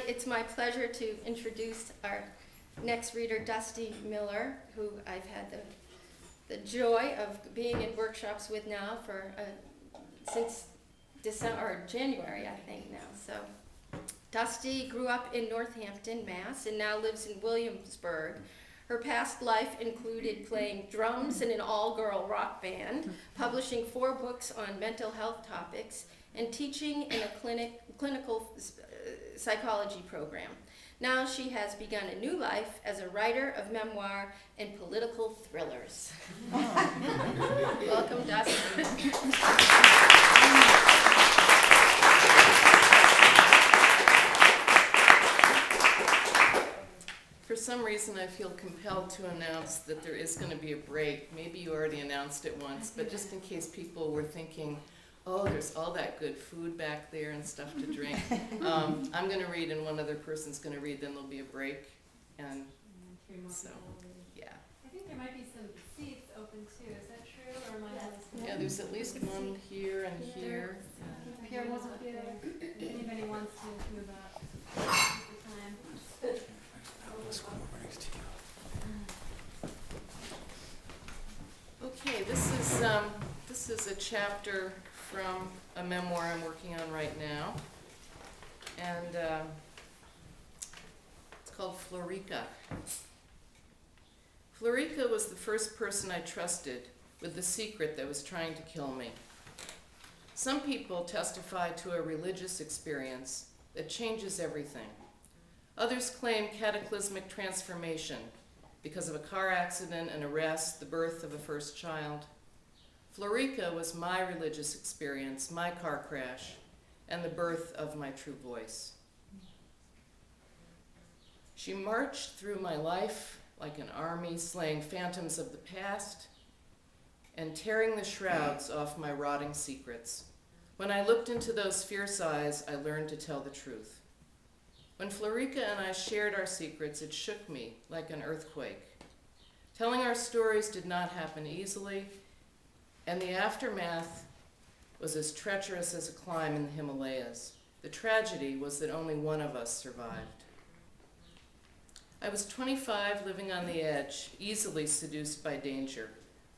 it's my pleasure to introduce our next reader, Dusty Miller, who I've had the joy of being in workshops with now for since December or January, I think now. So Dusty grew up in Northampton, Mass, and now lives in Williamsburg. Her past life included playing drums in an all-girl rock band, publishing 4 books on mental health topics, and teaching in a clinical psychology program. Now she has begun a new life as a writer of memoir and political thrillers. Welcome, Dusty. For some reason, I feel compelled to announce that there is going to be a break. Maybe you already announced it once, but just in case people were thinking, oh, there's all that good food back there and stuff to drink. I'm going to read and one other person's going to read, then there'll be a break. And so, yeah. I think there might be some seats open too. Is that true? Or am I hallucinating? Yeah, there's at least one here and here. Here was a few. If anybody wants to move up, take the time. Okay, this is a chapter from a memoir I'm working on right now, and it's called Florica. Florica was the first person I trusted with the secret that was trying to kill me. Some people testify to a religious experience that changes everything. Others claim cataclysmic transformation because of a car accident, an arrest, the birth of a first child. Florica was my religious experience, my car crash, and the birth of my true voice. She marched through my life like an army, slaying phantoms of the past and tearing the shrouds off my rotting secrets. When I looked into those fierce eyes, I learned to tell the truth. When Florica and I shared our secrets, it shook me like an earthquake. Telling our stories did not happen easily, and the aftermath was as treacherous as a climb in the Himalayas. The tragedy was that only one of us survived. I was 25, living on the edge, easily seduced by danger.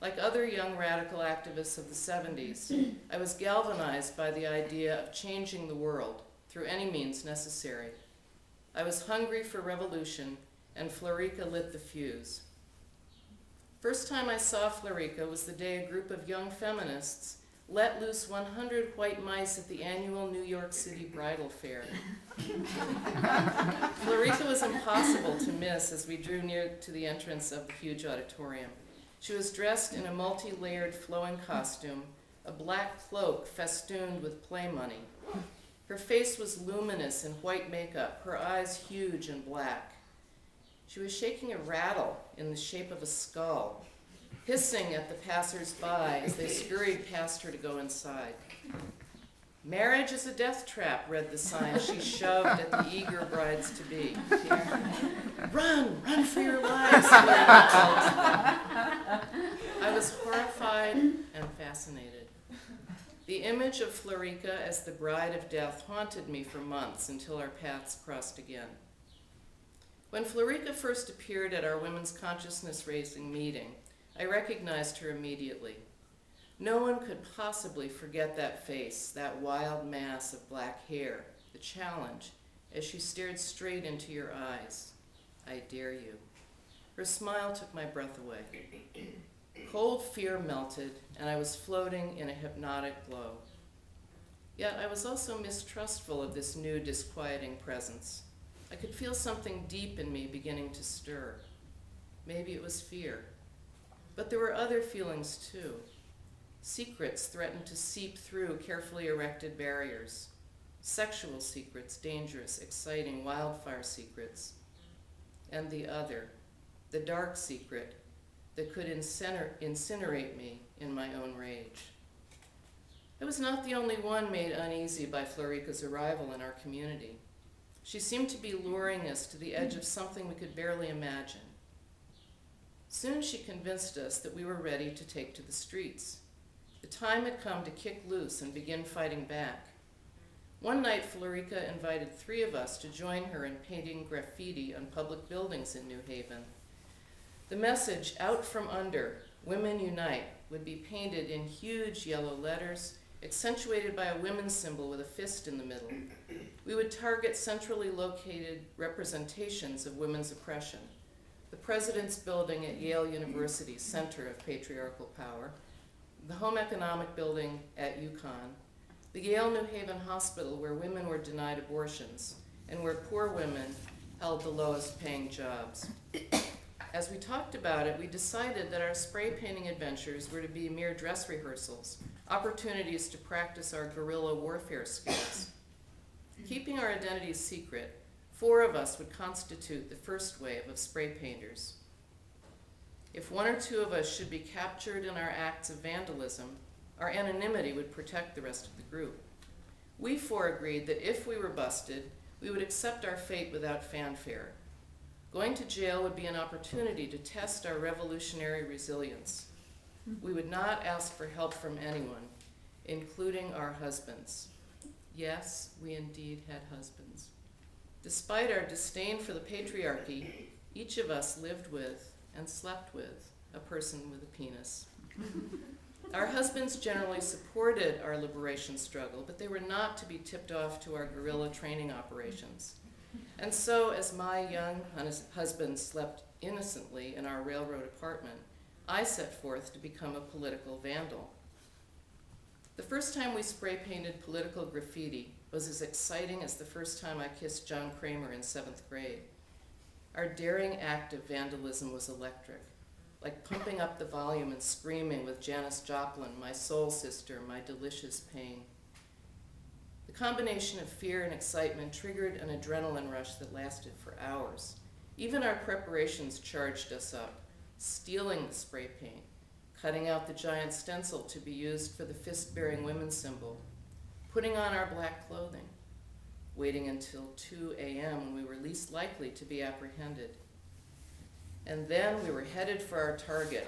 Like other young radical activists of the 70s, I was galvanized by the idea of changing the world through any means necessary. I was hungry for revolution, and Florica lit the fuse. First time I saw Florica was the day a group of young feminists let loose 100 white mice at the annual New York City bridal fair. Florica was impossible to miss as we drew near to the entrance of the huge auditorium. She was dressed in a multi-layered flowing costume, a black cloak festooned with play money. Her face was luminous in white makeup, her eyes huge and black. She was shaking a rattle in the shape of a skull, hissing at the passers-by as they scurried past her to go inside. "Marriage is a death trap," read the sign she shoved at the eager brides-to-be. Run for your lives," Florica called. I was horrified and fascinated. The image of Florica as the bride of death haunted me for months until our paths crossed again. When Florica first appeared at our women's consciousness-raising meeting, I recognized her immediately. No one could possibly forget that face, that wild mass of black hair, the challenge, as she stared straight into your eyes. "I dare you." Her smile took my breath away. Cold fear melted, and I was floating in a hypnotic glow. Yet I was also mistrustful of this new disquieting presence. I could feel something deep in me beginning to stir. Maybe it was fear. But there were other feelings too. Secrets threatened to seep through carefully erected barriers. Sexual secrets, dangerous, exciting, wildfire secrets. And the other, the dark secret, that could incinerate me in my own rage. I was not the only one made uneasy by Florica's arrival in our community. She seemed to be luring us to the edge of something we could barely imagine. Soon she convinced us that we were ready to take to the streets. The time had come to kick loose and begin fighting back. One night, Florica invited 3 of us to join her in painting graffiti on public buildings in New Haven. The message, "Out from under, women unite," would be painted in huge yellow letters, accentuated by a women's symbol with a fist in the middle. We would target centrally located representations of women's oppression: the President's Building at Yale University's center of patriarchal power, the Home Economic Building at UConn, the Yale New Haven Hospital where women were denied abortions, and where poor women held the lowest paying jobs. As we talked about it, we decided that our spray painting adventures were to be mere dress rehearsals, opportunities to practice our guerrilla warfare skills. Keeping our identities secret, 4 of us would constitute the first wave of spray painters. If 1 or 2 of us should be captured in our acts of vandalism, our anonymity would protect the rest of the group. We 4 agreed that if we were busted, we would accept our fate without fanfare. Going to jail would be an opportunity to test our revolutionary resilience. We would not ask for help from anyone, including our husbands. Yes, we indeed had husbands. Despite our disdain for the patriarchy, each of us lived with and slept with a person with a penis. Our husbands generally supported our liberation struggle, but they were not to be tipped off to our guerrilla training operations. And so, as my young husband slept innocently in our railroad apartment, I set forth to become a political vandal. The first time we spray painted political graffiti was as exciting as the first time I kissed John Kramer in 7th grade. Our daring act of vandalism was electric, like pumping up the volume and screaming with Janis Joplin, my soul sister, my delicious pain. The combination of fear and excitement triggered an adrenaline rush that lasted for hours. Even our preparations charged us up, stealing the spray paint, cutting out the giant stencil to be used for the fist-bearing women's symbol, putting on our black clothing, waiting until 2 a.m. when we were least likely to be apprehended. And then we were headed for our target,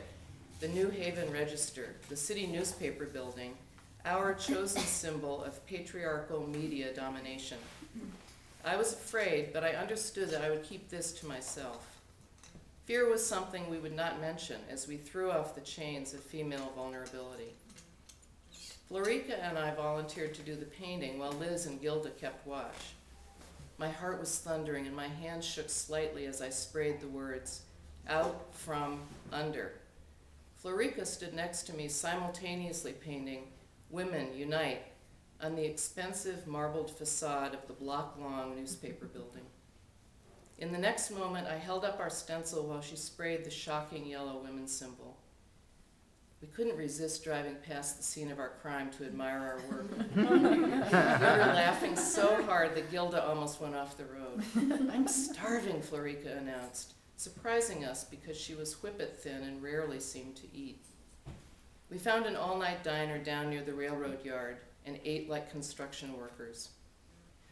the New Haven Register, the city newspaper building, our chosen symbol of patriarchal media domination. I was afraid, but I understood that I would keep this to myself. Fear was something we would not mention as we threw off the chains of female vulnerability. Florica and I volunteered to do the painting while Liz and Gilda kept watch. My heart was thundering and my hands shook slightly as I sprayed the words, "Out from under." Florica stood next to me, simultaneously painting "Women Unite" on the expensive marbled facade of the block-long newspaper building. In the next moment, I held up our stencil while she sprayed the shocking yellow women's symbol. We couldn't resist driving past the scene of our crime to admire our work. We were laughing so hard that Gilda almost went off the road. "I'm starving," Florica announced, surprising us because she was whippet thin and rarely seemed to eat. We found an all-night diner down near the railroad yard and ate like construction workers.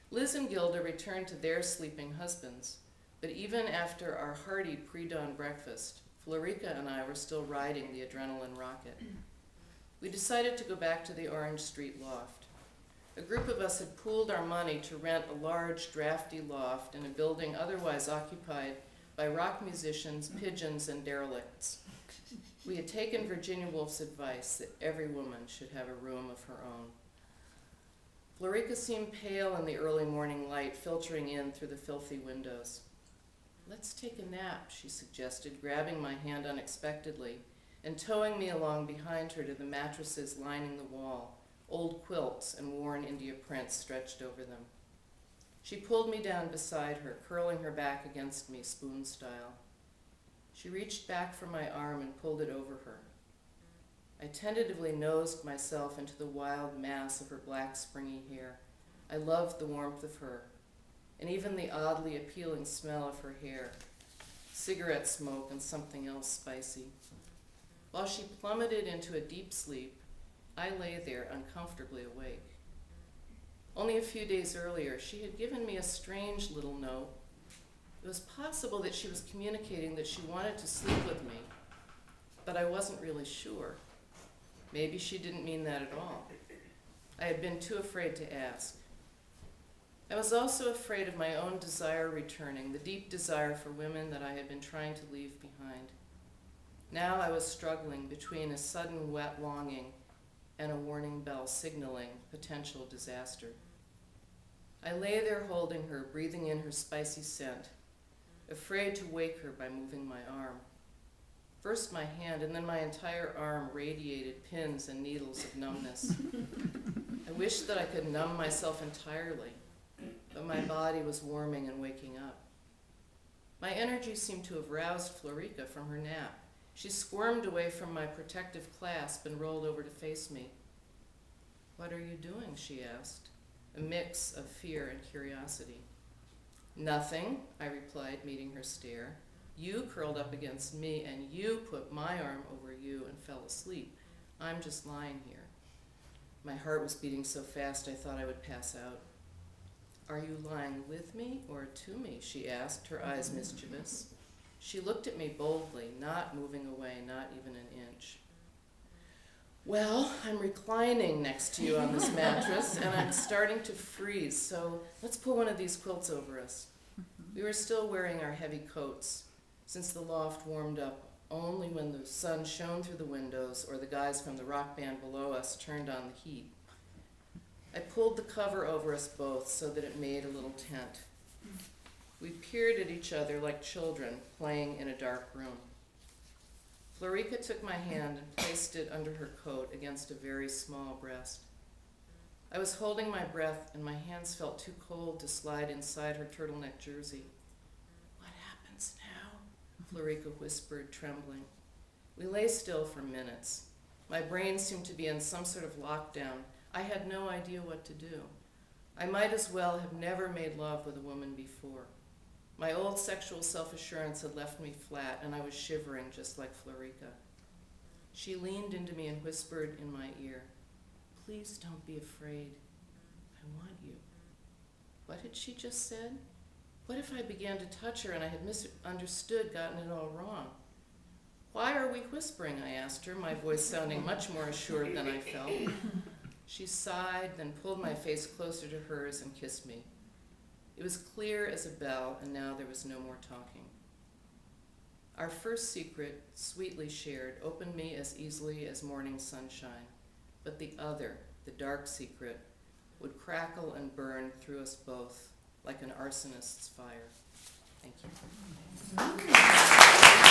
Liz and Gilda returned to their sleeping husbands, but even after our hearty pre-dawn breakfast, Florica and I were still riding the adrenaline rocket. We decided to go back to the Orange Street loft. A group of us had pooled our money to rent a large, drafty loft in a building otherwise occupied by rock musicians, pigeons, and derelicts. We had taken Virginia Woolf's advice that every woman should have a room of her own. Florica seemed pale in the early morning light filtering in through the filthy windows. "Let's take a nap," she suggested, grabbing my hand unexpectedly and towing me along behind her to the mattresses lining the wall, old quilts and worn India prints stretched over them. She pulled me down beside her, curling her back against me, spoon style. She reached back for my arm and pulled it over her. I tentatively nosed myself into the wild mass of her black, springy hair. I loved the warmth of her, and even the oddly appealing smell of her hair, cigarette smoke and something else spicy. While she plummeted into a deep sleep, I lay there uncomfortably awake. Only a few days earlier, she had given me a strange little note. It was possible that she was communicating that she wanted to sleep with me, but I wasn't really sure. Maybe she didn't mean that at all. I had been too afraid to ask. I was also afraid of my own desire returning, the deep desire for women that I had been trying to leave behind. Now I was struggling between a sudden wet longing and a warning bell signaling potential disaster. I lay there holding her, breathing in her spicy scent, afraid to wake her by moving my arm. First my hand, and then my entire arm radiated pins and needles of numbness. I wished that I could numb myself entirely, but my body was warming and waking up. My energy seemed to have roused Florica from her nap. She squirmed away from my protective clasp and rolled over to face me. "What are you doing?" she asked, a mix of fear and curiosity. "Nothing," I replied, meeting her stare. "You curled up against me and you put my arm over you and fell asleep. I'm just lying here." My heart was beating so fast I thought I would pass out. "Are you lying with me or to me?" she asked, her eyes mischievous. She looked at me boldly, not moving away, not even an inch. "Well, I'm reclining next to you on this mattress, and I'm starting to freeze, so let's pull one of these quilts over us." We were still wearing our heavy coats, since the loft warmed up only when the sun shone through the windows or the guys from the rock band below us turned on the heat. I pulled the cover over us both so that it made a little tent. We peered at each other like children playing in a dark room. Florica took my hand and placed it under her coat against a very small breast. I was holding my breath and my hands felt too cold to slide inside her turtleneck jersey. "What happens now?" Florica whispered, trembling. We lay still for minutes. My brain seemed to be in some sort of lockdown. I had no idea what to do. I might as well have never made love with a woman before. My old sexual self-assurance had left me flat, and I was shivering just like Florica. She leaned into me and whispered in my ear, "Please don't be afraid. I want you." What had she just said? What if I began to touch her and I had misunderstood, gotten it all wrong? "Why are we whispering?" I asked her, my voice sounding much more assured than I felt. She sighed, then pulled my face closer to hers and kissed me. It was clear as a bell, and now there was no more talking. Our first secret, sweetly shared, opened me as easily as morning sunshine, but the other, the dark secret, would crackle and burn through us both like an arsonist's fire. Thank you.